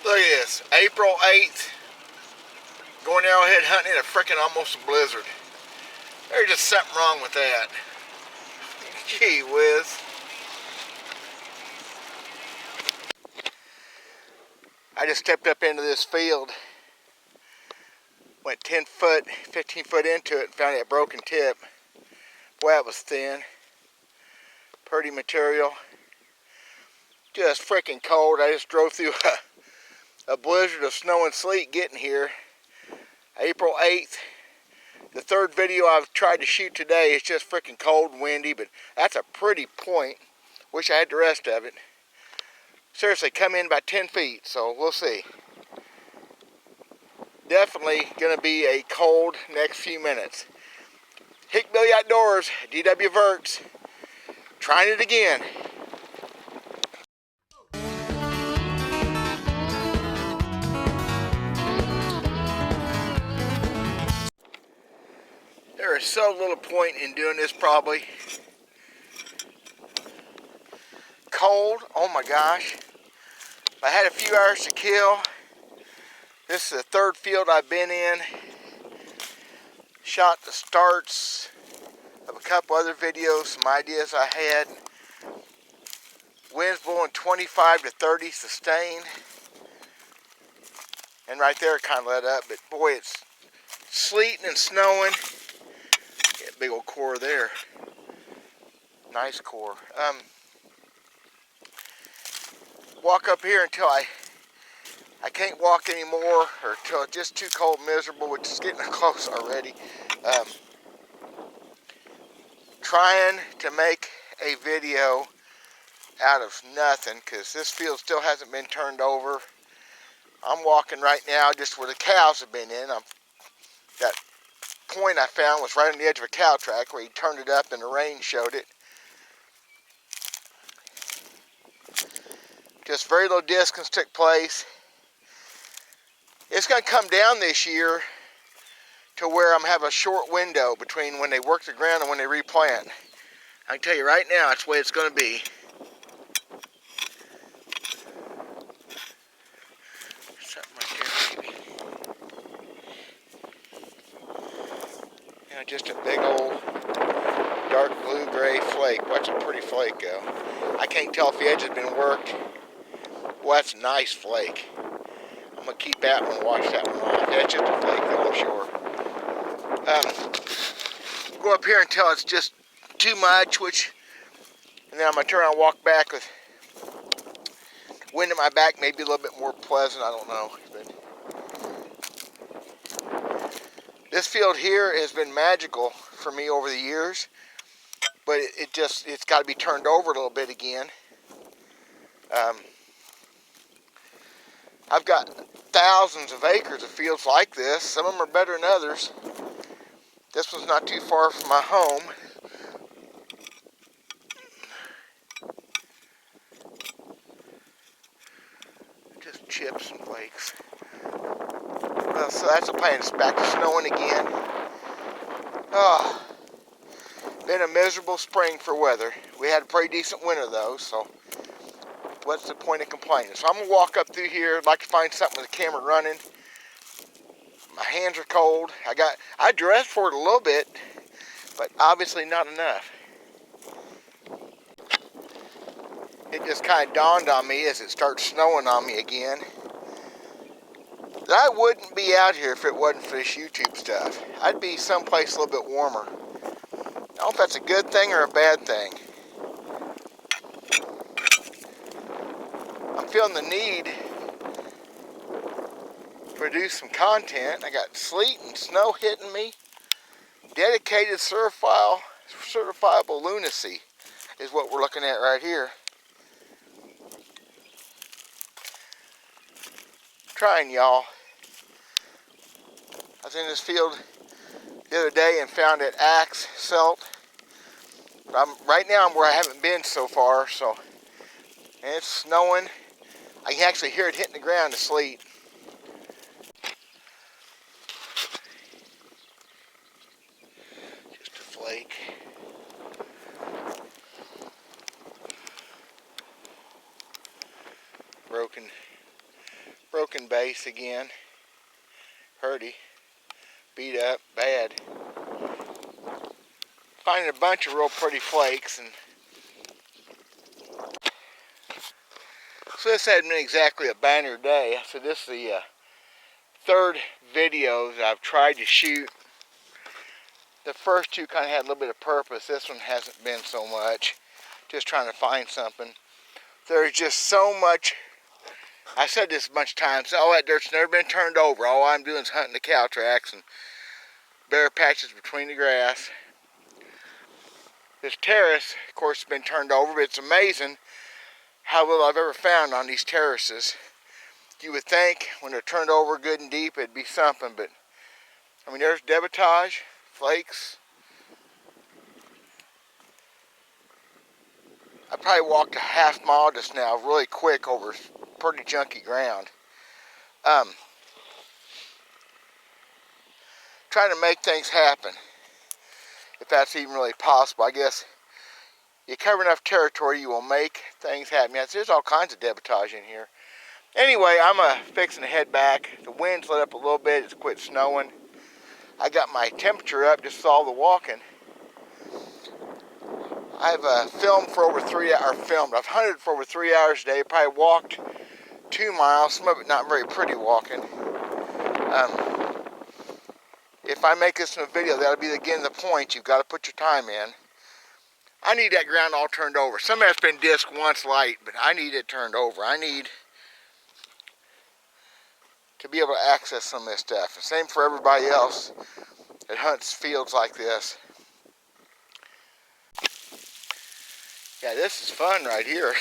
Look at this, April 8th, going arrowhead hunting in a frickin' almost a blizzard. There's just something wrong with that. Gee whiz. I just stepped up into this field, went 10 foot, 15 foot into it and found that broken tip. Boy, that was thin. Pretty material. Just freaking cold. I just drove through a blizzard of snow and sleet getting here. April 8th. The third video I've tried to shoot today. It's just freaking cold and windy, but that's a pretty point. Wish I had the rest of it. Seriously, come in about 10 feet, so we'll see. Definitely gonna be a cold next few minutes. Hickbilly Outdoors, DW Verts, trying it again. There is so little point in doing this probably. Cold, oh my gosh. I had a few hours to kill. This is the third field I've been in. Shot the starts of a couple other videos, some ideas I had. Winds blowing 25 to 30 sustained. And right there it kind of let up, but boy, it's sleeting and snowing. Yeah, big old core there. Nice core. Walk up here until I can't walk anymore, or until it's just too cold and miserable, which is getting close already. Trying to make a video out of nothing, because this field still hasn't been turned over. I'm walking right now just where the cows have been in. That point I found was right on the edge of a cow track where he turned it up and the rain showed it. Just very low distance took place. It's going to come down this year to where I'm having a short window between when they work the ground and when they replant. I can tell you right now, that's the way it's going to be. Something right there, maybe. You know, just a big old dark blue-gray flake. Watch a pretty flake go. I can't tell if the edge has been worked. Well, that's a nice flake. I'm going to keep that one and wash that one off. That's just a flake though, I'm sure. Go up here until it's just too much, and then I'm going to turn around and walk back with wind at my back, maybe a little bit more pleasant, I don't know. But this field here has been magical for me over the years, but it's got to be turned over a little bit again. I've got thousands of acres of fields like this. Some of them are better than others. This one's not too far from my home. Just chips and flakes. Well, so that's the plan. It's back to snowing again. Oh, been a miserable spring for weather. We had a pretty decent winter though, so what's the point of complaining? So I'm going to walk up through here. I'd like to find something with the camera running. My hands are cold. I dressed for it a little bit, but obviously not enough. It just kind of dawned on me as it starts snowing on me again that I wouldn't be out here if it wasn't for this YouTube stuff. I'd be someplace a little bit warmer. I don't know if that's a good thing or a bad thing. I'm feeling the need to produce some content. I got sleet and snow hitting me. Dedicated certifiable lunacy is what we're looking at right here. Trying, y'all. I was in this field the other day and found an axe celt. But right now I'm where I haven't been so far, so and it's snowing. I can actually hear it hitting the ground, the sleet. Just a flake. Broken base again. Hurty. Beat up. Bad. Finding a bunch of real pretty flakes. And so this hadn't been exactly a banner day. So this is the third video that I've tried to shoot. The first two kind of had a little bit of purpose. This one hasn't been so much. Just trying to find something. There's just so much. I said this a bunch of times. All that dirt's never been turned over. All I'm doing is hunting the cow tracks and bare patches between the grass. This terrace, of course, has been turned over, but it's amazing how little I've ever found on these terraces. You would think when they're turned over good and deep, it'd be something, but I mean, there's debitage, flakes. I probably walked a half mile just now, really quick, over pretty junky ground. Trying to make things happen, if that's even really possible. I guess you cover enough territory, you will make things happen. Yes, there's all kinds of debitage in here. Anyway, I'm fixing to head back. The wind's let up a little bit. It's quit snowing. I got my temperature up just with all the walking. I've filmed for over 3 hours. I've hunted for over 3 hours a day. Probably walked 2 miles. Some of it not very pretty walking. If I make this in a video, that'll be again the point. You've got to put your time in. I need that ground all turned over. Some of it's been disc once light, but I need it turned over. I need to be able to access some of this stuff. The same for everybody else that hunts fields like this. Yeah, this is fun right here.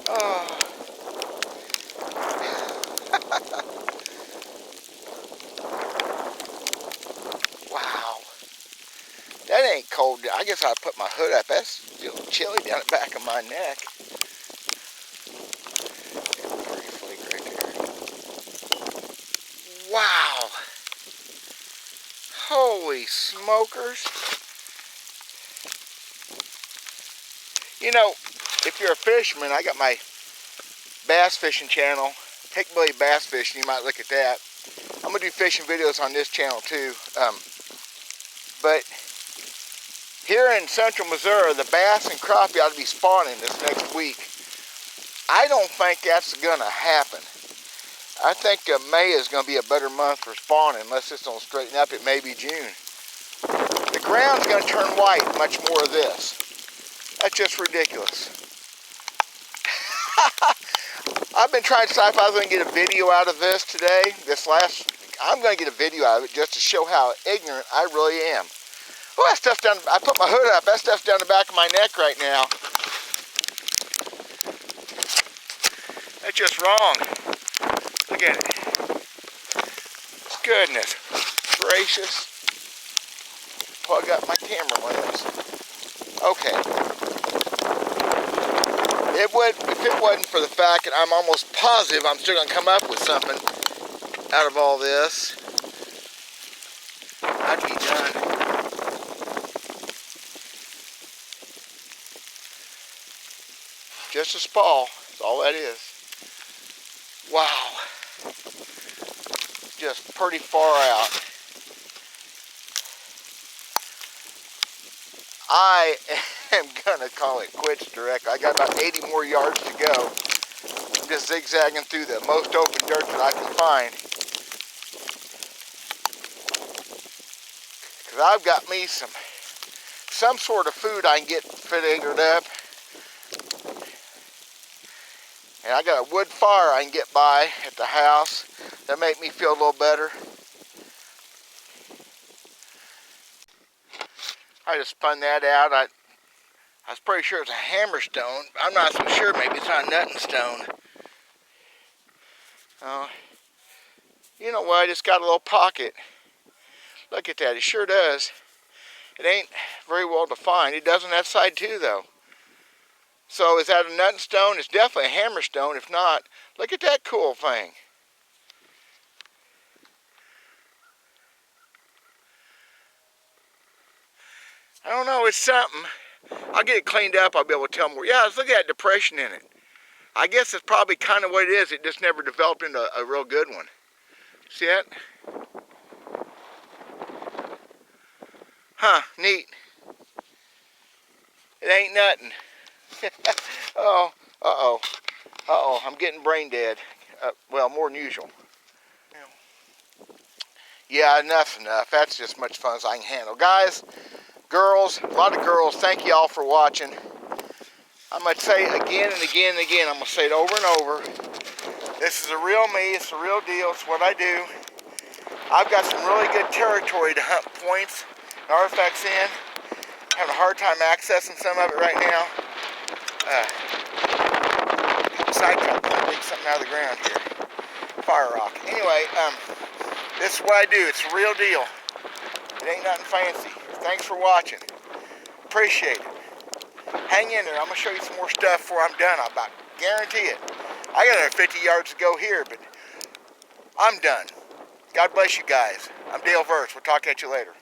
Oh. Wow. That ain't cold. I guess I'll put my hood up. That's feeling chilly down the back of my neck. Pretty flake right there. Wow. Holy smokers. You know, if you're a fisherman, I got my bass fishing channel, Take Billy Bass Fishing. You might look at that. I'm going to do fishing videos on this channel too. But here in central Missouri, the bass and crappie ought to be spawning this next week. I don't think that's going to happen. I think May is going to be a better month for spawning, unless it's going to straighten up. It may be June. The ground's going to turn white, much more of this. That's just ridiculous. I've been trying to decide if I was going to get a video out of this today. I'm going to get a video out of it just to show how ignorant I really am. Oh, that stuff's down. I put my hood up. That stuff's down the back of my neck right now. That's just wrong. Look at it. Goodness gracious. Plug up my camera lens. Okay. If it wasn't for the fact that I'm almost positive I'm still going to come up with something out of all this, I'd be done. Just a spawl, that's all that is. Wow. Just pretty far out. I am going to call it quits direct. I got about 80 more yards to go. I'm just zigzagging through the most open dirt that I can find. Because I've got me some sort of food I can get figured up. And I got a wood fire I can get by at the house. That'll make me feel a little better. I just spun that out. I was pretty sure it's a hammerstone. I'm not so sure. Maybe it's not a NUTTIN stone. You know what? It's got a little pocket. Look at that. It sure does. It ain't very well defined. It does on that side too, though. So is that a NUTTIN stone? It's definitely a hammerstone. If not, look at that cool thing. I don't know, it's something. I'll get it cleaned up, I'll be able to tell more. Yeah, let's look at that depression in it. I guess it's probably kind of what it is. It just never developed into a real good one. See that? Huh, neat. It ain't nothing. Oh, uh-oh. Uh-oh, I'm getting brain dead. Well, more than usual. Yeah, enough's enough. That's just much fun as I can handle. Guys, girls, a lot of girls, thank you all for watching. I'm going to say again and again and again, I'm going to say it over and over. This is a real me, it's a real deal, it's what I do. I've got some really good territory to hunt points and artifacts in. Having a hard time accessing some of it right now. Sidetrack, dig something out of the ground here. Fire rock. Anyway, this is what I do. It's a real deal. It ain't nothing fancy. Thanks for watching. Appreciate it. Hang in there. I'm going to show you some more stuff before I'm done. I about guarantee it. I got another 50 yards to go here, but I'm done. God bless you guys. I'm Dale Verse. We'll talk at you later.